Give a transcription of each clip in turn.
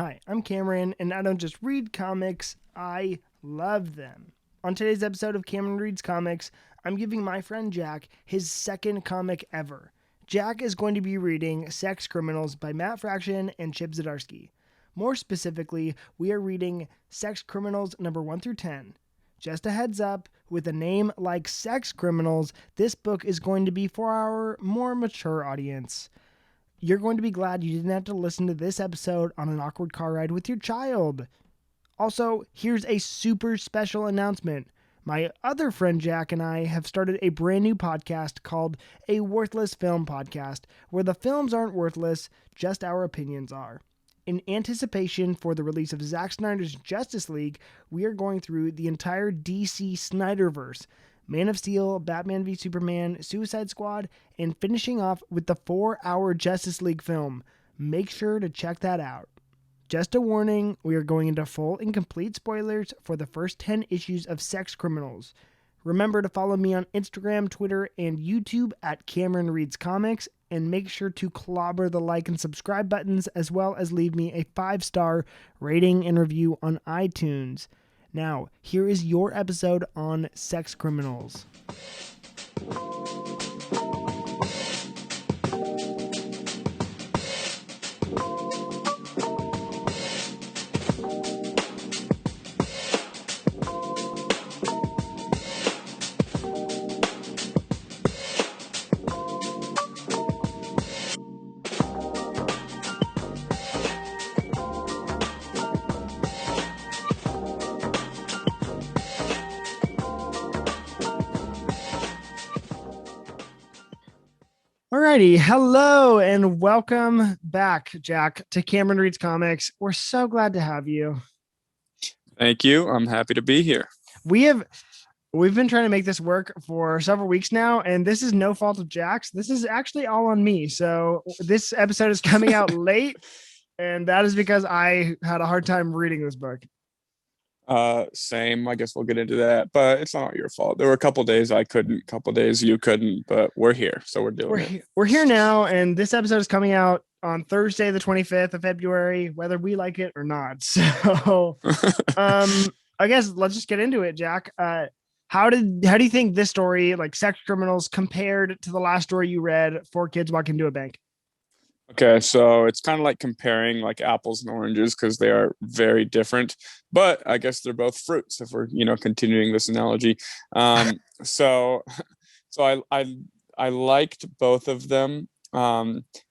Hi, I'm Cameron, and I don't just read comics, I love them. On today's episode of Cameron Reads Comics, I'm giving my friend Jack his second comic ever. Jack is going to be reading Sex Criminals by Matt Fraction and Chip Zdarsky. More specifically, we are reading Sex Criminals number 1 through 10. Just a heads up, with a name like Sex Criminals, this book is going to be for our more mature audience. You're going to be glad you didn't have to listen to this episode on an awkward car ride with your child. Also, here's a super special announcement. My other friend Jack and I have started a brand new podcast called A Worthless Film Podcast, where the films aren't worthless, just our opinions are. In anticipation for the release of Zack Snyder's Justice League, we are going through the entire DC Snyderverse, Man of Steel, Batman v Superman, Suicide Squad, and finishing off with the 4-hour Justice League film. Make sure to check that out. Just a warning, we are going into full and complete spoilers for the first 10 issues of Sex Criminals. Remember to follow me on Instagram, Twitter, and YouTube at Cameron Reads Comics, and make sure to clobber the like and subscribe buttons, as well as leave me a 5-star rating and review on iTunes. Now, here is your episode on Sex Criminals. Alrighty, hello and welcome back, Jack, to Cameron Reads Comics. We're so glad to have you. Thank you. I'm happy to be here. We've been trying to make this work for several weeks now, and this is no fault of Jack's. This is actually all on me. So this episode is coming out late, and that is because I had a hard time reading this book. Same. I guess we'll get into that, but it's not your fault. There were a couple days I couldn't, a couple days you couldn't, but we're here, so we're doing it. We're here now, and this episode is coming out on Thursday, the 25th of February, whether we like it or not. So, I guess let's just get into it, Jack. How do you think this story, like Sex Criminals, compared to the last story you read, 4 Kids Walk Into a Bank? Okay, so it's kind of like comparing like apples and oranges because they are very different, but I guess they're both fruits if we're, continuing this analogy. So I liked both of them.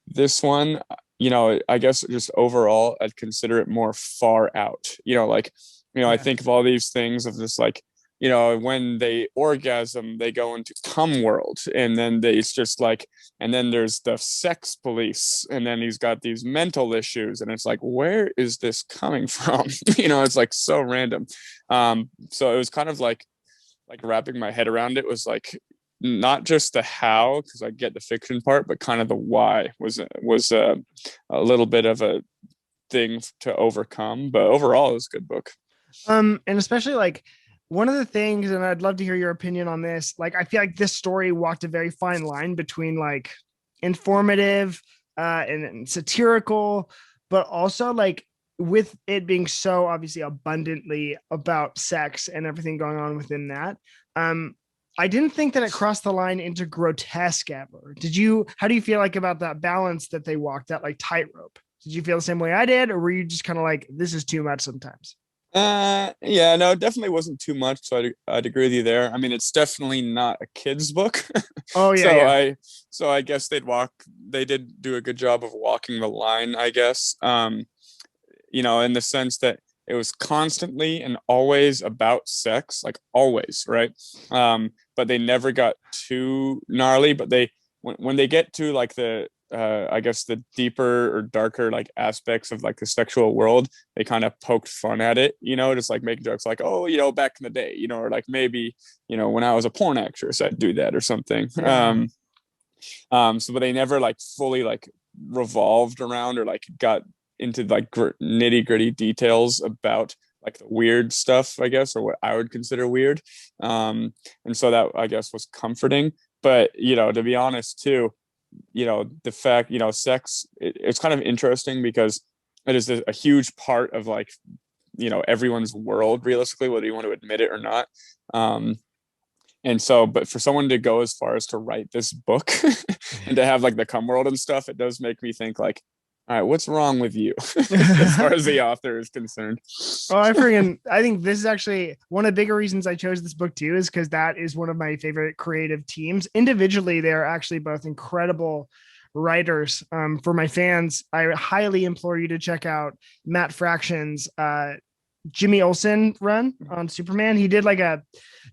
This one, I guess just overall, I'd consider it more far out. I think of all these things of this like, when they orgasm, they go into cum world, and then it's just like, and then there's the sex police, and then he's got these mental issues, and it's like, where is this coming from? It's like so random. So it was kind of like wrapping my head around it was like not just the how, because I get the fiction part, but kind of the why was a little bit of a thing to overcome. But overall, it was a good book. And especially like one of the things, and I'd love to hear your opinion on this, like I feel like this story walked a very fine line between like informative and satirical, but also like with it being so obviously abundantly about sex and everything going on within that. I didn't think that it crossed the line into grotesque ever. How do you feel like about that balance that they walked, that like tightrope? Did you feel the same way I did, or were you just kind of like, this is too much sometimes? Yeah, no, it definitely wasn't too much, so I'd agree with you there. I mean, it's definitely not a kid's book. Oh yeah, So I guess they did do a good job of walking the line, I guess. In the sense that it was constantly and always about sex, like always, right? But they never got too gnarly, but when they get to like I guess the deeper or darker like aspects of like the sexual world, they kind of poked fun at it, just like making jokes like, oh, back in the day, or like maybe, when I was a porn actress, I'd do that or something. yeah. So but they never like fully like revolved around or like got into like nitty gritty details about like the weird stuff, I guess, or what I would consider weird. And so that I guess was comforting. But to be honest too, the fact, sex, it's kind of interesting because it is a huge part of like, everyone's world realistically, whether you want to admit it or not. um and so, but for someone to go as far as to write this book and to have like the come world and stuff, it does make me think like, all right, what's wrong with you as far as the author is concerned? Oh, I think this is actually one of the bigger reasons I chose this book too, is because that is one of my favorite creative teams. Individually, they're actually both incredible writers. For my fans, I highly implore you to check out Matt Fraction's Jimmy Olsen run on Superman. He did like a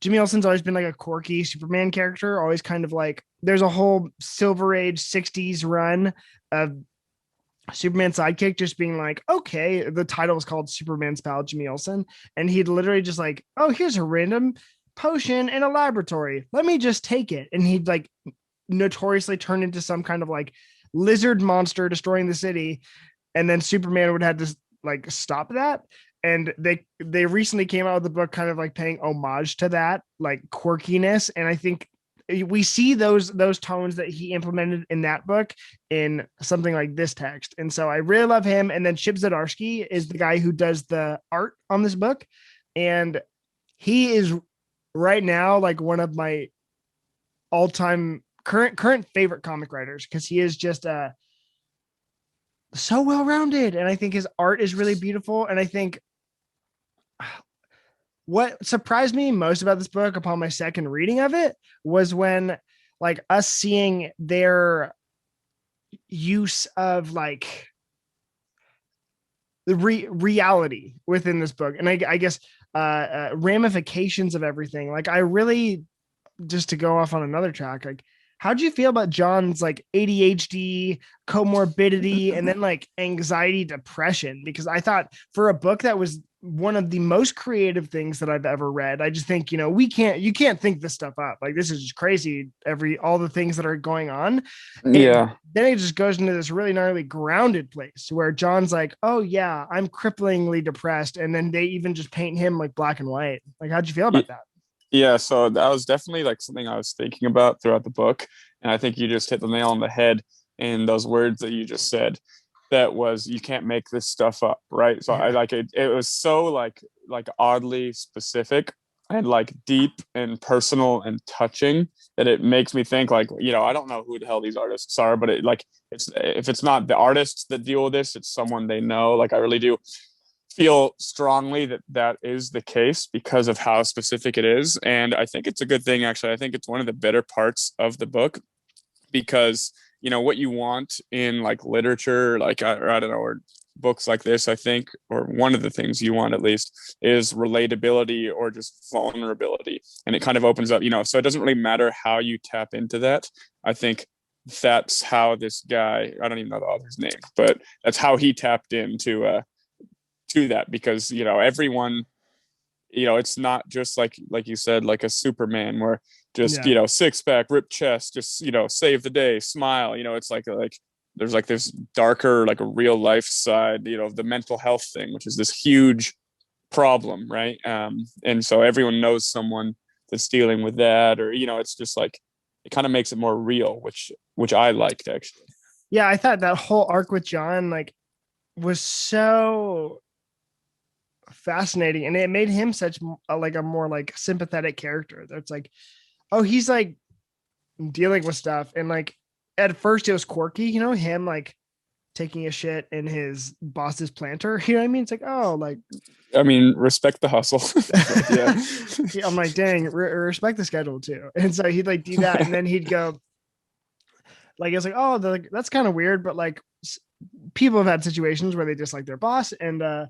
Jimmy Olsen's always been like a quirky Superman character, always kind of like there's a whole Silver Age 60s run of Superman sidekick just being like, okay, the title was called Superman's pal Jimmy Olsen, and he'd literally just like, oh, here's a random potion in a laboratory, let me just take it, and he'd like notoriously turn into some kind of like lizard monster destroying the city, and then Superman would have to like stop that. And they recently came out with the book kind of like paying homage to that like quirkiness, and I think we see those tones that he implemented in that book in something like this text. And so I really love him. And then Chip Zdarsky is the guy who does the art on this book, and he is right now like one of my all-time current favorite comic writers, because he is just so well-rounded, and I think his art is really beautiful. And I think what surprised me most about this book upon my second reading of it was when like us seeing their use of like the reality within this book, and I guess ramifications of everything. Like I really, just to go off on another track, like how'd you feel about John's like ADHD, comorbidity, and then like anxiety, depression? Because I thought for a book that was one of the most creative things that I've ever read, I just think, you can't think this stuff up. Like this is just crazy. All the things that are going on. And Yeah. then it just goes into this really gnarly grounded place where John's like, oh yeah, I'm cripplingly depressed. And then they even just paint him like black and white. Like, how'd you feel about that? Yeah, so that was definitely like something I was thinking about throughout the book. And I think you just hit the nail on the head in those words that you just said. That was, you can't make this stuff up, right? So I Yeah. like it. It was so like oddly specific and like deep and personal and touching that it makes me think like, I don't know who the hell these artists are, but it's if it's not the artists that deal with this, it's someone they know. Like I really do feel strongly that that is the case because of how specific it is. And I think it's a good thing, actually. I think it's one of the better parts of the book because, what you want in like literature, like, I don't know, or books like this, I think, or one of the things you want at least is relatability or just vulnerability. And it kind of opens up, so it doesn't really matter how you tap into that. I think that's how this guy, I don't even know the author's name, but that's how he tapped into to that, because everyone, it's not just like you said, like a Superman where just Yeah. six pack, ripped chest, just save the day, smile. It's like there's like this darker, like a real life side, the mental health thing, which is this huge problem, right? And so everyone knows someone that's dealing with that, or it's just like it kind of makes it more real, which I liked, actually. Yeah. I thought that whole arc with John, like, was so fascinating, and it made him such a more like sympathetic character. That's like, oh, he's like dealing with stuff, and like at first it was quirky, him like taking a shit in his boss's planter. You know what I mean? It's like, oh, like, I mean, respect the hustle. yeah, I'm like, dang, respect the schedule too. And so he'd like do that, and then he'd go, like, it's like, oh, that's kind of weird, but like people have had situations where they dislike their boss, and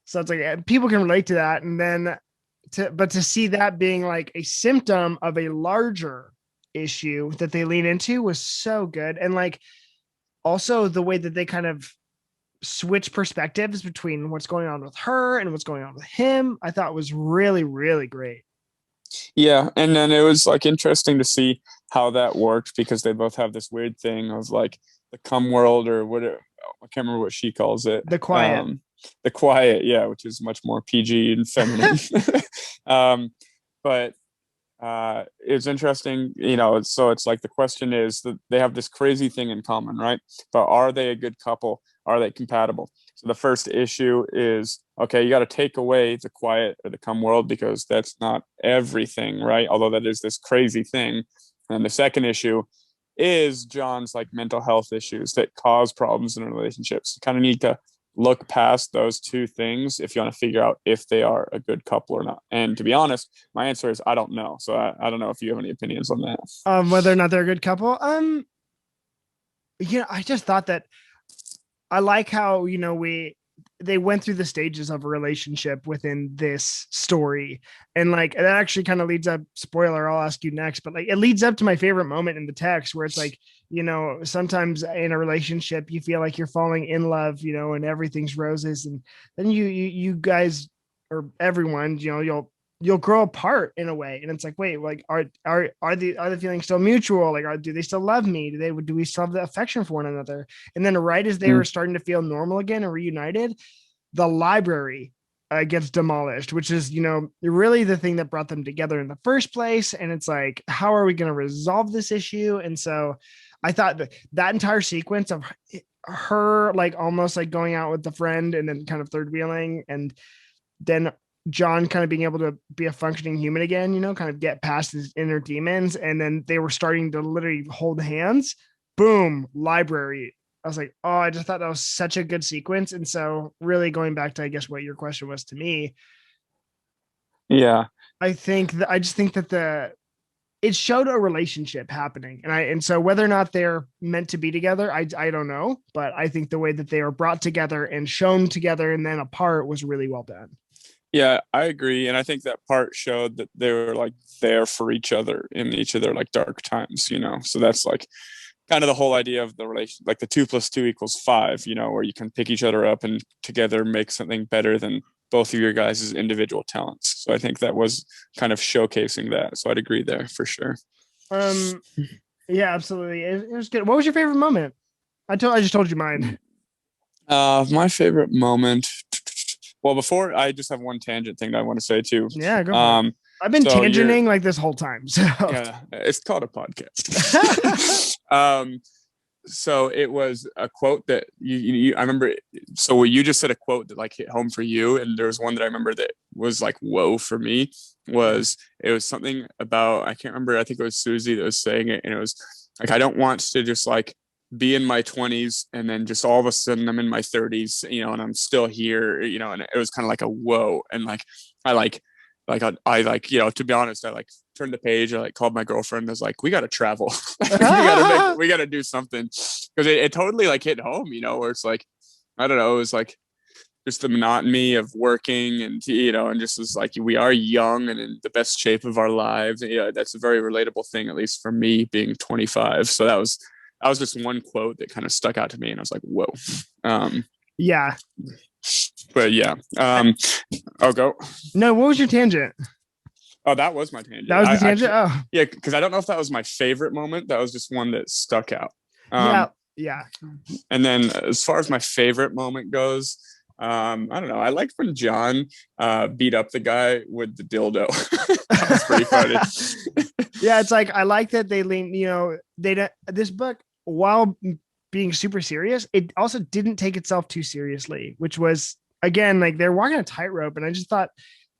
so it's like people can relate to that. And then to see that being like a symptom of a larger issue that they lean into was so good. And like also the way that they kind of switch perspectives between what's going on with her and what's going on with him, I thought was really, really great. Yeah, and then it was like interesting to see how that worked because they both have this weird thing of like the cum world, or what I can't remember what she calls it. The quiet. The quiet, yeah, which is much more PG and feminine. um, but It's interesting, so it's like the question is that they have this crazy thing in common, right? But are they a good couple? Are they compatible? So the first issue is, okay, you got to take away the quiet or the calm world because that's not everything, right? Although that is this crazy thing. And the second issue is John's like mental health issues that cause problems in relationships. You kind of need to look past those two things if you want to figure out if they are a good couple or not. And to be honest, my answer is I don't know. So I don't know if you have any opinions on that. Whether or not they're a good couple. I just thought that I like how, they went through the stages of a relationship within this story. And like that actually kind of leads up, spoiler, I'll ask you next, but like it leads up to my favorite moment in the text where it's like, sometimes in a relationship you feel like you're falling in love, and everything's roses. And then you guys, or everyone, you'll grow apart in a way. And it's like, wait, like are the feelings still mutual? Like, do they still love me? Do we still have the affection for one another? And then right as they were starting to feel normal again and reunited, the library gets demolished, which is, really the thing that brought them together in the first place. And it's like, how are we going to resolve this issue? And so I thought that entire sequence of her, like almost like going out with the friend and then kind of third wheeling, and then John kind of being able to be a functioning human again, kind of get past his inner demons. And then they were starting to literally hold hands. Boom, library. I was like, oh, I just thought that was such a good sequence. And so really going back to, I guess, what your question was to me. Yeah. I just think that it showed a relationship happening. And so whether or not they're meant to be together, I don't know, but I think the way that they are brought together and shown together and then apart was really well done. Yeah, I agree. And I think that part showed that they were like there for each other in each of their like dark times, So that's like kind of the whole idea of the relation, like the 2 + 2 = 5, where you can pick each other up and together make something better than both of your guys' individual talents. So I think that was kind of showcasing that. So I'd agree there for sure. Um, yeah, absolutely. It was good. What was your favorite moment? I just told you mine. My favorite moment. Well, before I just have one tangent thing that I want to say too. Yeah, go for it. I've been tangenting like this whole time. So yeah, it's called a podcast. So it was a quote that I remember. So you just said a quote that like hit home for you, and there was one that I remember that was like whoa for me. It was something about, I can't remember. I think it was Susie that was saying it, and it was like, I don't want to just like be in my 20s and then just all of a sudden I'm in my 30s, and I'm still here, and it was kind of like a whoa. And like I I like, to be honest, I like turned the page. I like called my girlfriend. I was like, we got to travel. we got to do something, because it totally like hit home, where it's like, I don't know, it was like just the monotony of working, and and just as like we are young and in the best shape of our lives. That's a very relatable thing, at least for me being 25. So that was just one quote that kind of stuck out to me, and I was like, whoa. Yeah. But yeah. I'll go. No, what was your tangent? Oh, that was my tangent. That was the tangent? Yeah, because I don't know if that was my favorite moment. That was just one that stuck out. Yeah. And then as far as my favorite moment goes, I don't know. I liked when John beat up the guy with the dildo. That was pretty funny. Yeah, it's like I like that they lean, this book, while being super serious, it also didn't take itself too seriously, which was, again, like they're walking a tightrope. And I just thought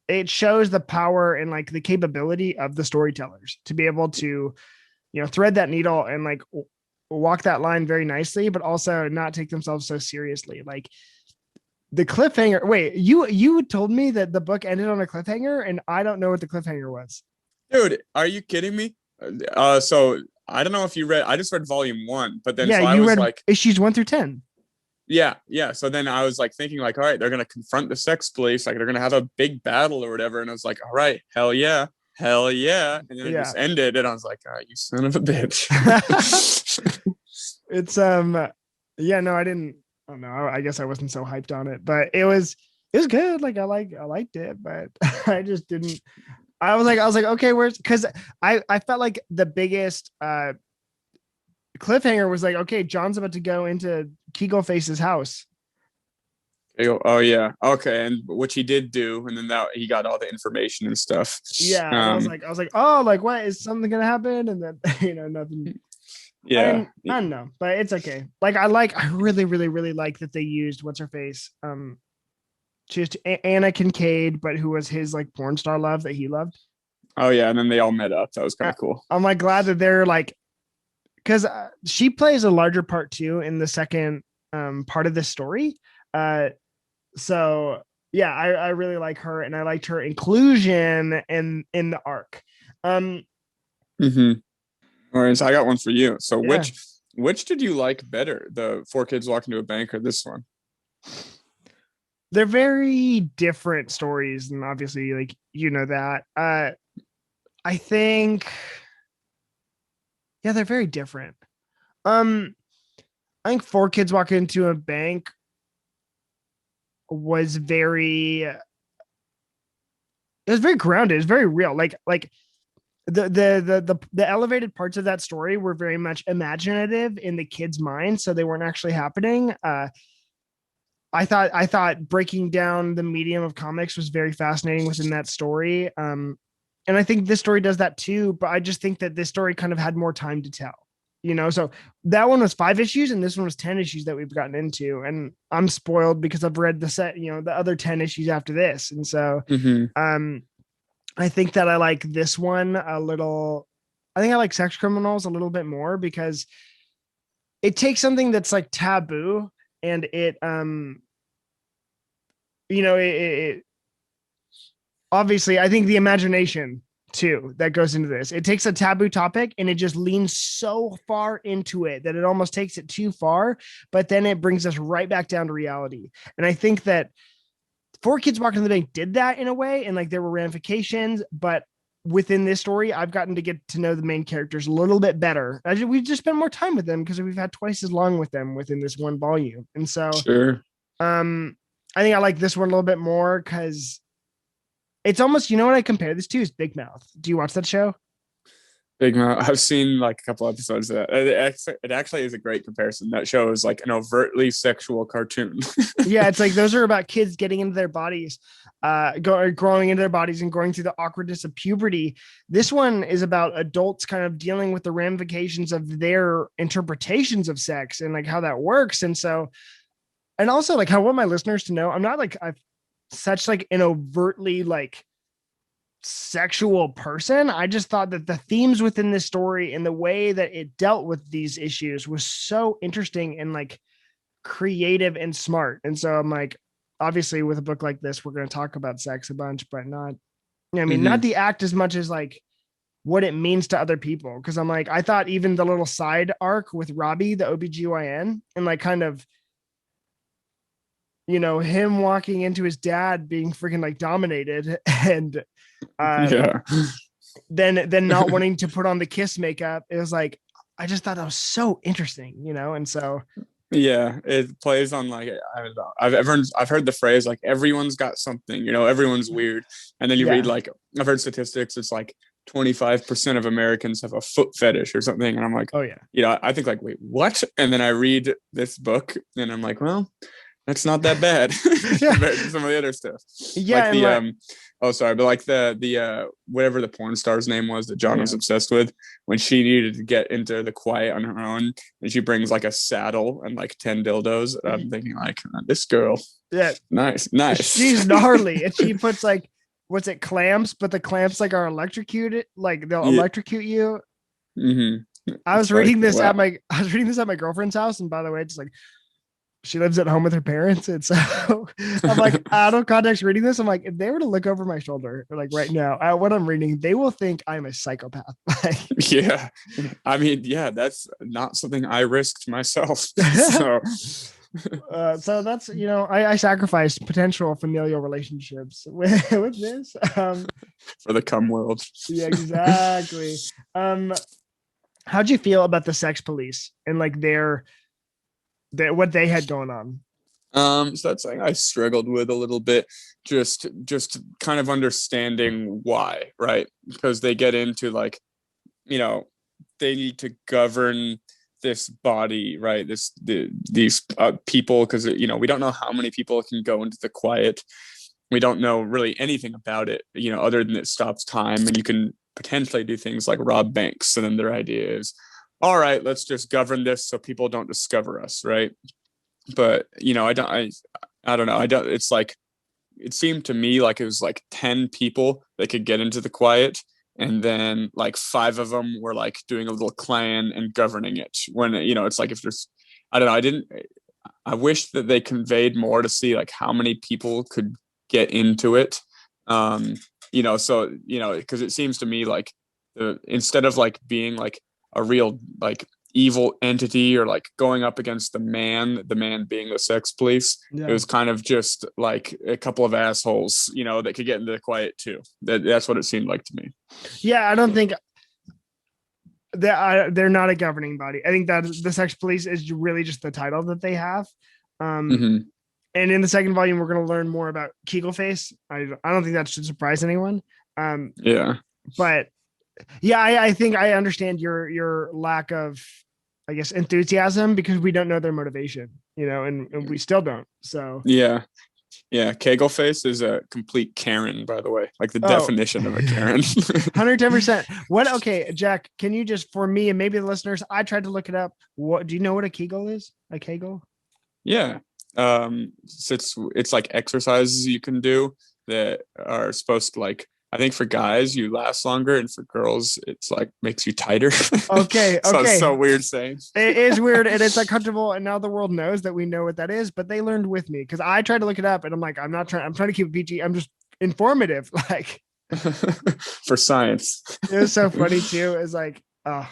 it shows the power and like the capability of the storytellers to be able to, thread that needle and like walk that line very nicely, but also not take themselves so seriously. Like the cliffhanger. Wait, you told me that the book ended on a cliffhanger, and I don't know what the cliffhanger was. Dude, are you kidding me? So I don't know if you read. I just read volume 1, but then Yeah, so I you was read like, issues 1 through 10. yeah. So then I was like thinking like, all right, they're gonna confront the sex police, like they're gonna have a big battle or whatever. And I was like, all right, hell yeah. And then it just ended, and I was like, you son of a bitch. It's yeah, no, I didn't. Oh no, I guess I wasn't so hyped on it, but it was good. Like I liked it, but I just didn't. I was like, okay, where's, because I felt like the biggest cliffhanger was like, okay, John's about to go into Keagleface's house. Oh yeah, okay, and which he did do, and then that he got all the information and stuff. Yeah, and Um, I was like, oh, like what is something gonna happen? And then nothing. yeah, And I don't know, but it's okay. I really, really, really like that they used what's her face, just Anna Kincaid, but who was his like porn star love that he loved. oh yeah, and then they all met up. That was kind I, of cool. I'm like glad that they're like, because she plays a larger part too in the second part of this story. Uh, so yeah, I really like her, and I liked her inclusion in the arc. Um, Mm-hmm. All right, so I got one for you. So yeah, which did you like better, the four kids walk into a bank or this one? they're very different stories, and obviously, like that. I think, yeah, they're very different. Um, I think four kids walk into a bank was very, it was very grounded. It's very real. Like the elevated parts of that story were very much imaginative in the kids' mind, so they weren't actually happening. I thought breaking down the medium of comics was very fascinating within that story. And I think this story does that too, but I just think that this story kind of had more time to tell. So that one was 5 issues and this one was 10 issues that we've gotten into. And I'm spoiled because I've read the other 10 issues after this. And so Mm-hmm. um I think that I like this one a little. I think I like Sex Criminals a little bit more because it takes something that's like taboo and it obviously I think the imagination too that goes into this. It takes a taboo topic and it just leans so far into it that it almost takes it too far, but then it brings us right back down to reality. And I think that Four Kids Walking the Bank did that in a way, and like there were ramifications, but within this story, I've gotten to get to know the main characters a little bit better. We've just spent more time with them because we've had twice as long with them within this one volume. And so Sure. um I think I like this one a little bit more because it's almost, what I compare this to is Big Mouth. Do you watch that show? Big Mouth. I've seen like a couple episodes of that. It actually is a great comparison. That show is like an overtly sexual cartoon. Yeah, it's like those are about kids getting into their bodies, growing into their bodies and going through the awkwardness of puberty. This one is about adults kind of dealing with the ramifications of their interpretations of sex and like how that works. And so, and also like I want my listeners to know I'm not like I've such like an overtly like sexual person. I just thought that the themes within this story and the way that it dealt with these issues was so interesting and like creative and smart. And so I'm like, obviously, with a book like this, we're going to talk about sex a bunch, but not, I mean, not Mm-hmm. the act as much as like what it means to other people. Cause I'm like, I thought even the little side arc with Robbie, the OBGYN, and like kind of, him walking into his dad being freaking like dominated and uh Yeah. then not wanting to put on the kiss makeup. It was like, I just thought that was so interesting, and so Yeah, it plays on like I don't know. I've heard the phrase like everyone's got something, everyone's weird. And then you read yeah, like I've heard statistics, it's like 25% of Americans have a foot fetish or something. And I'm like, oh yeah. I think like, wait, what? And then I read this book and I'm like, well, that's not that bad Yeah, compared to some of the other stuff. yeah, Like and the like oh sorry, but like the whatever the porn star's name was that John was yeah. obsessed with, when she needed to get into the quiet on her own and she brings like a saddle and like 10 dildos. I'm thinking like this girl, Yeah, nice. she's gnarly, and she puts like what's it clamps, but the clamps like are electrocuted, like they'll Yeah. electrocute you. Mm-hmm. I was It's like reading this at wow. my I was reading this at my girlfriend's house, and by the way, it's like she lives at home with her parents, and so I'm like out of context reading this. I'm like, if they were to look over my shoulder, or like right now at what I'm reading, they will think I'm a psychopath. Like, Yeah, I mean, yeah, that's not something I risked myself. So so that's I sacrificed potential familial relationships with this. for the cum world. Yeah, exactly. Um, how'd you feel about the sex police and like their what they had going on? So that's something I struggled with a little bit, just kind of understanding why, right? Because they get into like, you know, they need to govern this body, right? These people, because we don't know how many people can go into the quiet. We don't know really anything about it, other than it stops time, and you can potentially do things like rob banks. So then their idea is, all right, let's just govern this so people don't discover us, right? But I don't know. I don't. It's like it seemed to me like it was like 10 people that could get into the quiet, and then like five of them were like doing a little clan and governing it. When it's like if there's, I don't know. I wish that they conveyed more to see like how many people could get into it. Um, so because it seems to me like instead of like being like a real like evil entity or like going up against the man being the sex police, it Yeah. was kind of just like a couple of assholes, that could get into the quiet too. That's what it seemed like to me. Yeah, I don't think they're not a governing body. I think that the sex police is really just the title that they have. Um, Mm-hmm. and in the second volume, we're going to learn more about Kegelface. I don't think that should surprise anyone. Yeah. But yeah, I think I understand your lack of, I guess, enthusiasm because we don't know their motivation, and we still don't. So, Yeah. Yeah, Kegel face is a complete Karen, by the way, like the oh, definition of a Karen. 110%. What? Okay, Jack, can you just, for me and maybe the listeners, I tried to look it up. What do you know what a Kegel is? A Kegel? Yeah. It's like exercises you can do that are supposed to, like, I think for guys you last longer, and for girls it's like makes you tighter. Okay, Sounds okay. so weird saying. It is weird and it's uncomfortable, and now the world knows that we know what that is, but they learned with me because I tried to look it up and I'm like, I'm trying to keep it PG. I'm just informative. Like, For science. it was so funny too. It's like, Hmm.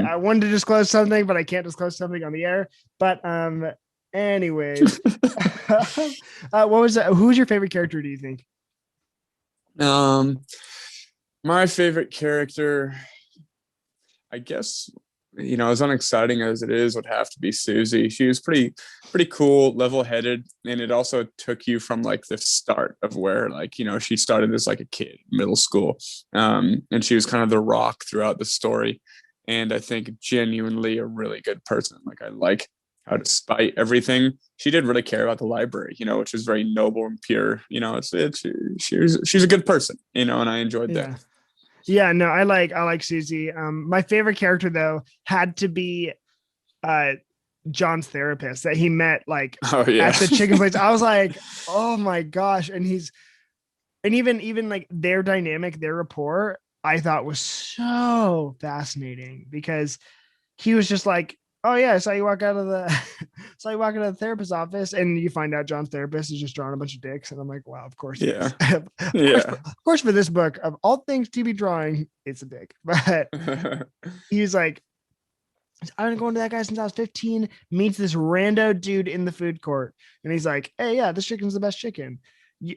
I wanted to disclose something, but I can't disclose something on the air. But anyways, what was that? Who was your favorite character? Do you think? Um, my favorite character, I guess, as unexciting as it is, would have to be Susie. She was pretty cool, level-headed, and it also took you from like the start of where, like, she started as like a kid, middle school, and she was kind of the rock throughout the story. And I think genuinely a really good person. Like, I like how, despite everything, she did really care about the library, which is very noble and pure. She's a good person, and I enjoyed that. Yeah. Yeah, no, I like Susie. My favorite character though had to be uh John's therapist that he met like Oh yeah. at the chicken place. I was like, oh my gosh. And even like their dynamic, their rapport, I thought was so fascinating because he was just like, oh yeah, I saw you walk out of the saw you walk out of the therapist's office, and you find out John's therapist is just drawing a bunch of dicks. And I'm like, wow, of course he Yeah. is. of Yeah. course for this book, of all things to be drawing, it's a dick. But he's like, I've been going to that guy since I was 15, meets this rando dude in the food court. And he's like, hey, yeah, this chicken's the best chicken.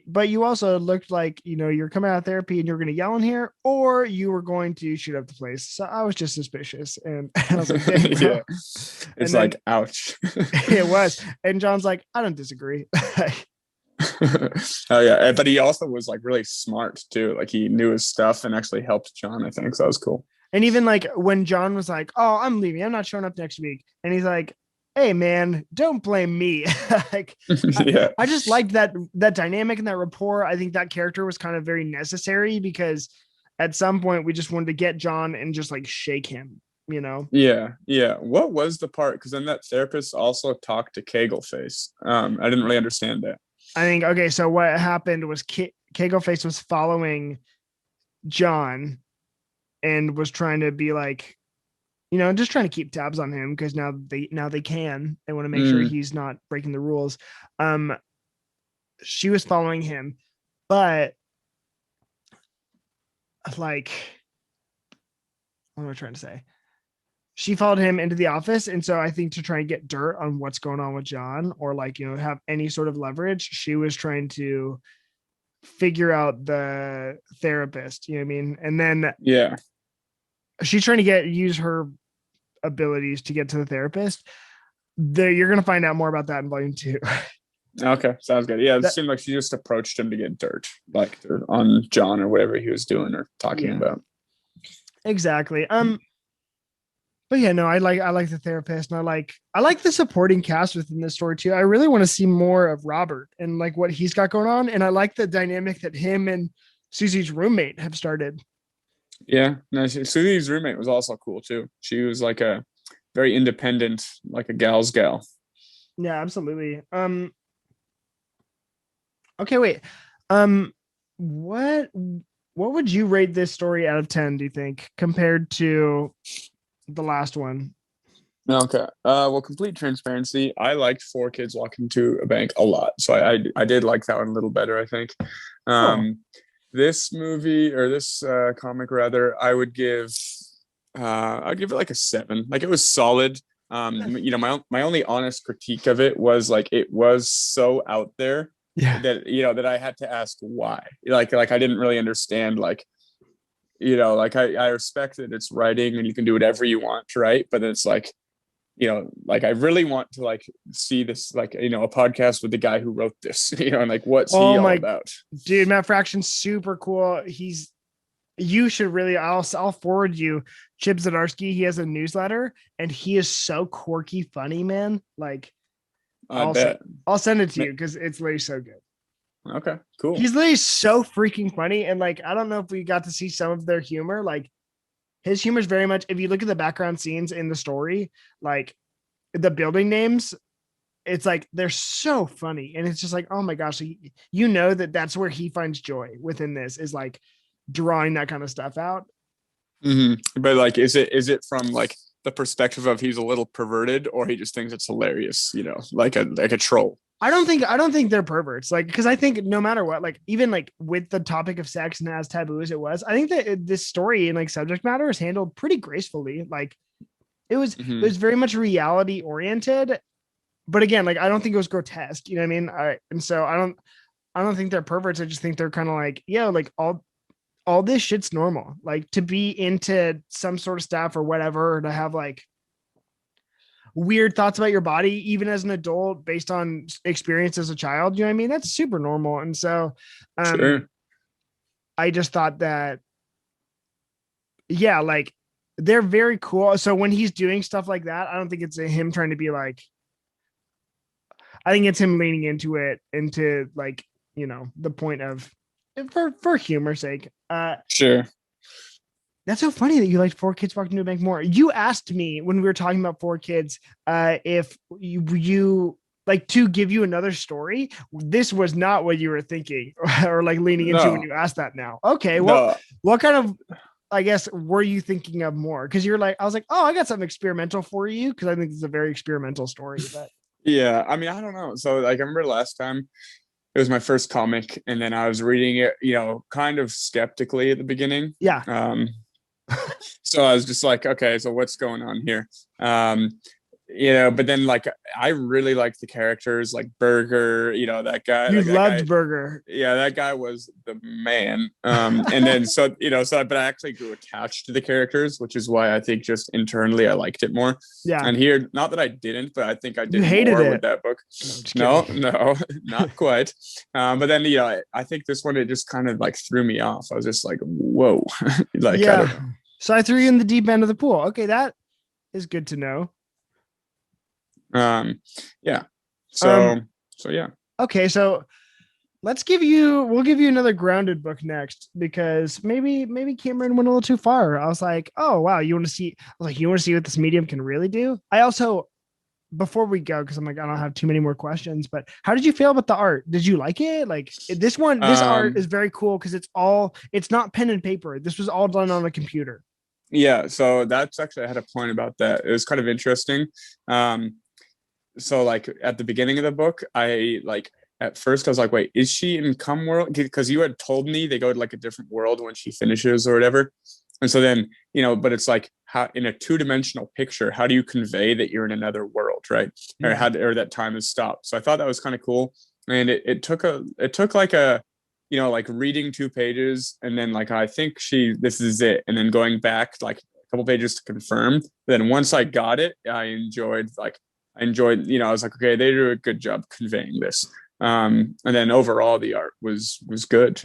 But you also looked like, you're coming out of therapy and you're going to yell in here, or you were going to shoot up the place. So I was just suspicious. And I was like, dang, bro. Yeah. And It's then like, ouch. it was. And John's like, I don't disagree. Oh yeah. But he also was like really smart too. Like, he knew his stuff and actually helped John, I think. So that was cool. And even like when John was like, oh, I'm leaving, I'm not showing up next week. And he's like, hey man, don't blame me. Like, Yeah. I just liked that dynamic and that rapport. I think that character was kind of very necessary because at some point we just wanted to get John and just like shake him. Yeah. Yeah. What was the part? Because then that therapist also talked to Kegelface. I didn't really understand that. I think, okay, so what happened was Kegelface was following John and was trying to be like, just trying to keep tabs on him because now they want to make sure Mm, he's not breaking the rules. Um, she was following him, but like, what am I trying to say? She followed him into the office, and so I think to try and get dirt on what's going on with John, or like have any sort of leverage, she was trying to figure out the therapist. You know what I mean? And then yeah. she's trying to use her abilities to get to the therapist. You're going to find out more about that in volume 2. Okay. Sounds good. Yeah. It That, seemed like she just approached him to get dirt, like on John or whatever he was doing or talking yeah, about. exactly. But yeah, no, I like the therapist, and I like the supporting cast within this story too. I really want to see more of Robert and like what he's got going on, and I like the dynamic that him and Susie's roommate have started. Yeah, no, Susie's roommate was also cool too. She was like a very independent, like a gal's gal. Yeah, absolutely. Okay, wait. Um, what what would you rate this story out of 10, do you think, compared to the last one? Okay. Well, complete transparency. I liked Four Kids Walking to a Bank a lot, so I did like that one a little better, I think. Cool. Um, this movie or this comic rather, I'd give it like a 7. Like it was solid. My only honest critique of it was like it was so out there Yeah. that I had to ask why. Like I didn't really understand like like I respect that it's writing and you can do whatever you want, right? But it's like like I really want to like see this like a podcast with the guy who wrote this, and like what's he Oh all my about? dude, Matt Fraction's super cool. You should really, I'll forward you Chip Zdarsky. He has a newsletter and he is so quirky funny, man. Like I I'll send bet. I'll send it to you because it's literally so good. Okay, cool. He's literally so freaking funny. And like, I don't know if we got to see some of their humor. Like his humor is very much, if you look at the background scenes in the story, like the building names, it's like they're so funny. And it's just like, oh my gosh, you know that's where he finds joy within this, is like drawing that kind of stuff out. But like, is it from like the perspective of he's a little perverted, or he just thinks it's hilarious, like a troll? I don't think they're perverts. Like, because I think no matter what, like even like with the topic of sex and as taboo as it was, I think that this story and like subject matter is handled pretty gracefully. Like it Hmm. was very much reality oriented, but again, like I don't think it was grotesque. You know what I mean? And so I don't think they're perverts. I just think they're kind of like, yeah, like all this shit's normal. Like to be into some sort of stuff or whatever, or to have like weird thoughts about your body, even as an adult, based on experience as a child. You know what I mean? That's super normal. And so, um, Sure. I just thought that, yeah, like they're very cool. So when he's doing stuff like that, I don't think it's him trying to be like, I think it's him leaning into it, into like, the point of for humor's sake. Sure. That's so funny that you liked Four Kids Walking to a Bank more. You asked me when we were talking about Four Kids, if you like to give you another story. This was not what you were thinking or like leaning into when No, you asked that now. Okay, well, no. what kind of, I guess, were you thinking of more? Because you're like, I was like, oh, I got something experimental for you, because I think it's a very experimental story. But Yeah, I mean, I don't know. So like I remember last time it was my first comic, and then I was reading it, kind of skeptically at the beginning. yeah, Um, so I was just like, okay, so what's going on here? Um, but then like I really liked the characters, like Burger, you that guy, loved Burger. yeah, that guy was the man. And then but I actually grew attached to the characters, which is why I think just internally I liked it more. Yeah, And here, not that I didn't, but I think I you did hated more with it. that book. No, I'm just No, kidding. no, not quite. But then I think this one, it just kind of like threw me off. I was just like, whoa, like I don't Yeah. know. So I threw you in the deep end of the pool. Okay, that is good to know. Um, yeah. Um, So yeah. okay, so we'll give you another grounded book next, because maybe Cameron went a little too far. I was like, oh wow, you want to see what this medium can really do? I also, before we go, because I'm like, I don't have too many more questions, but how did you feel about the art? Did you like it? Like this art is Um, very cool because it's not pen and paper. This was all done on a computer. yeah. So that's actually, I had a point about that. It was kind of interesting. Um, so like at the beginning of the book, I like at first I was like, wait, is she in Come World? Because you had told me they go to like a different world when she finishes or whatever. And so then, but it's like how in a two-dimensional picture, how do you convey that you're in another world, right? Yeah. Or that time has stopped. So I thought that was kind of cool. And it took like like reading 2 pages and then like I think this is it. And then going back like a couple pages to confirm. Then once I got it, I was like, okay, they do a good job conveying this. And then overall the art was good,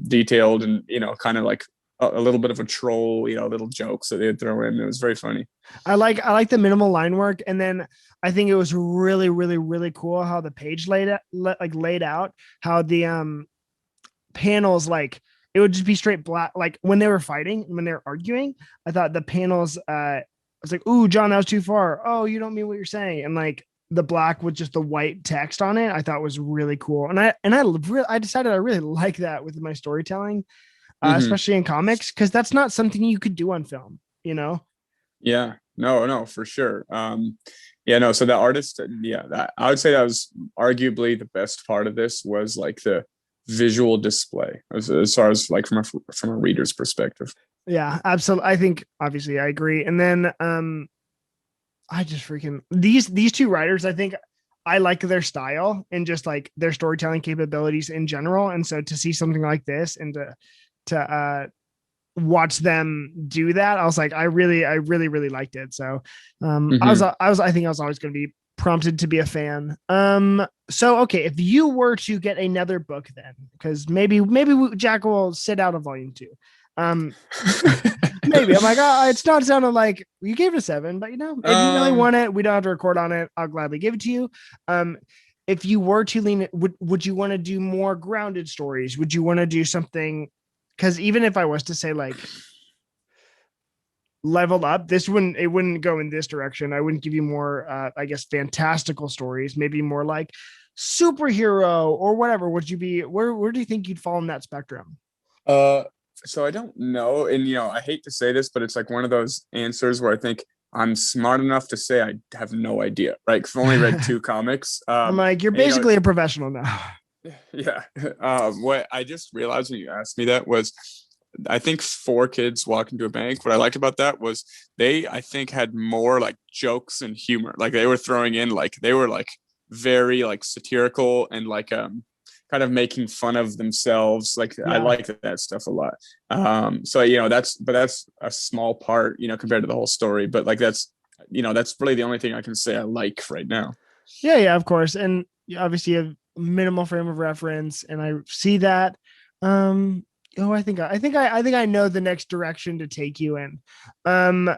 detailed and kind of like a little bit of a troll, little jokes that they'd throw in. It was very funny. I like the minimal line work, and then I think it was really, really, really cool how the page laid out, how the panels, like it would just be straight black. Like when they were fighting, when they were arguing, I thought the panels, I was like, "Ooh, John, that was too far. Oh, you don't mean what you're saying." And like the black with just the white text on it, I thought was really cool. I decided I really like that with my storytelling, Hmm. especially in comics, because that's not something you could do on film. You know? Yeah, no, for sure. Yeah, no. So the artist, yeah, that I would say that was arguably the best part of this was like the visual display, as far as like from a reader's perspective. Yeah, absolutely. I think obviously I agree. And then I just freaking these two writers, I think I like their style and just like their storytelling capabilities in general. And so to see something like this and to watch them do that, I was like, I really liked it. So Hmm. I think I was always gonna be prompted to be a fan. So okay, if you were to get another book then, because maybe Jack will sit out of volume 2. Um Maybe. I'm like, oh, it's not sounding like you gave it a 7, but if you really um, want it, we don't have to record on it. I'll gladly give it to you. Um, if you were to lean, would you want to do more grounded stories? Would you want to do something? Because even if I was to say like leveled up, it wouldn't go in this direction. I wouldn't give you more, I guess, fantastical stories. Maybe more like superhero or whatever. Would you be? Where do you think you'd fall in that spectrum? uh, so I don't know, and I hate to say this, but it's like one of those answers where I think I'm smart enough to say I have no idea, right? 'Cause I've only read two comics. I'm like, you're And, basically a professional now. yeah. What I just realized when you asked me that was, I think four kids walk into a bank. What I liked about that was I think, had more like jokes and humor. Like they were throwing in, like they were like very like satirical and like kind of making fun of themselves. Like I Yeah. like that stuff a lot. So that's a small part, compared to the whole story. But like that's really the only thing I can say I like right now. Yeah, of course. And you obviously have minimal frame of reference, and I see that. Oh, I think I know the next direction to take you in. Um,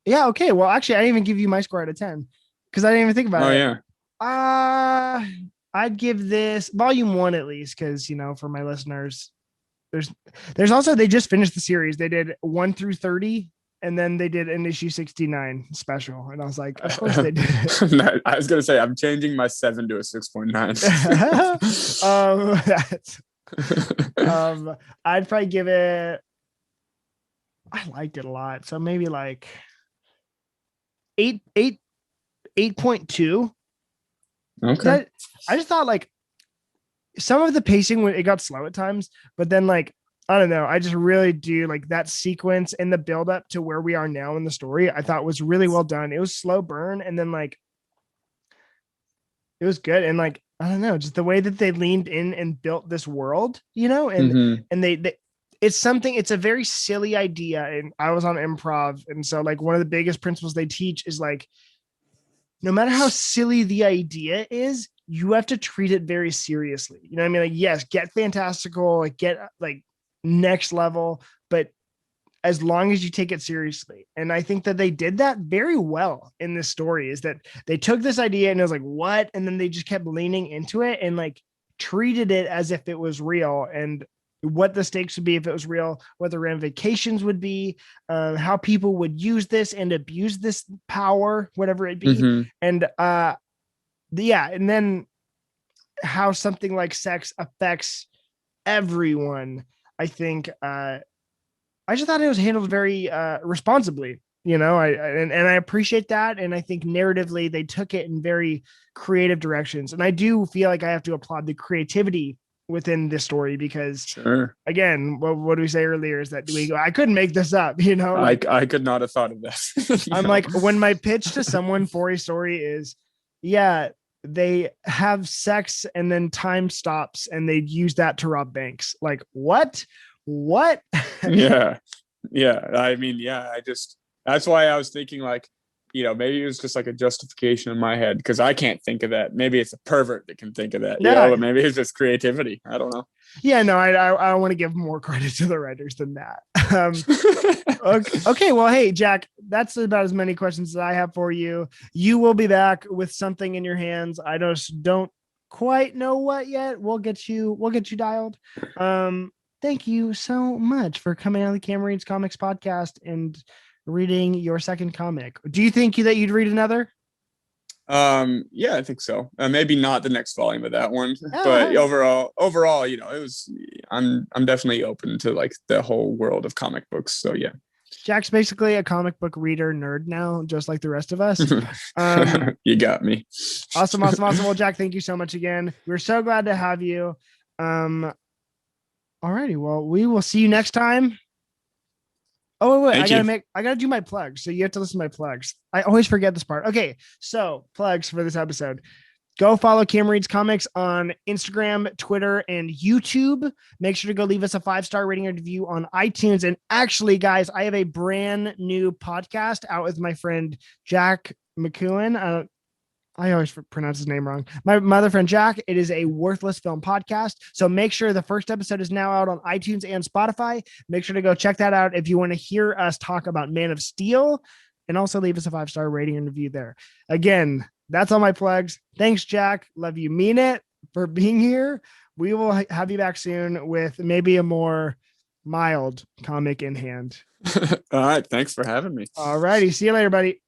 yeah, okay. Well, actually, I didn't even give you my score out of 10 because I didn't even think about Oh it. yeah. Uh I'd give this volume 1 at least, because for my listeners, there's there's also they just finished the series. They did 1 through 30, and then they did an issue 69 special. And I was like, of course they did it. I was gonna say I'm changing my 7 to a 6.9. That's I'd probably give it, I liked it a lot. So maybe like 8, 8.2. Okay. I just thought like some of the pacing when it got slow at times, but then like I don't know, I just really do like that sequence and the build up to where we are now in the story. I thought was really well done. It was slow burn, and then like it was good, and like I don't know, just the way that they leaned in and built this world, and Hmm. they it's a very silly idea, and I was on improv, and so like one of the biggest principles they teach is like no matter how silly the idea is, you have to treat it very seriously. You know what I mean? Like, yes, get fantastical, like get like next level, but as long as you take it seriously. And I think that they did that very well in this story, is that they took this idea and it was like, what? And then they just kept leaning into it and like treated it as if it was real, and what the stakes would be if it was real, what the ramifications would be, how people would use this and abuse this power, whatever it be. Hmm. And yeah, and then how something like sex affects everyone. I think I just thought it was handled very responsibly. And I appreciate that, and I think narratively they took it in very creative directions. And I do feel like I have to applaud the creativity within this story, because Sure. again, what did we say earlier is that I couldn't make this up. Like I could not have thought of that. I'm No. like, when my pitch to someone for a story is, yeah, they have sex and then time stops and they use that to rob banks. Like, what? Yeah. Yeah. I mean, yeah, that's why I was thinking like maybe it was just like a justification in my head because I can't think of that. Maybe it's a pervert that can think of that, Yeah. but maybe it's just creativity. I don't know. Yeah, no, I want to give more credit to the writers than that. Okay, well, hey, Jack, that's about as many questions as I have for you. You will be back with something in your hands. I just don't quite know what yet. We'll get you dialed. Thank you so much for coming on the Cameron Reads Comics podcast and reading your second comic. Do you think that you'd read another? Yeah, I think so. Maybe not the next volume of that one, but Uh, overall, it was. I'm definitely open to like the whole world of comic books. So yeah. Jack's basically a comic book reader nerd now, just like the rest of us. You got me. Awesome. Well, Jack, thank you so much again. We're so glad to have you. Alrighty, well, we will see you next time. Oh wait, Thank you. I gotta do my plugs. So you have to listen to my plugs. I always forget this part. Okay, so plugs for this episode. Go follow Cam Reads Comics on Instagram, Twitter, and YouTube. Make sure to go leave us a 5-star rating and review on iTunes. And actually, guys, I have a brand new podcast out with my friend Jack McEwen. I always pronounce his name wrong. My other friend Jack. It is a worthless film podcast. So make sure the first episode is now out on iTunes and Spotify. Make sure to go check that out if you want to hear us talk about Man of Steel, and also leave us a 5-star rating and review there. Again, that's all my plugs. Thanks, Jack. Love you. Mean it for being here. We will have you back soon with maybe a more mild comic in hand. All right. Thanks for having me. All righty. See you later, buddy.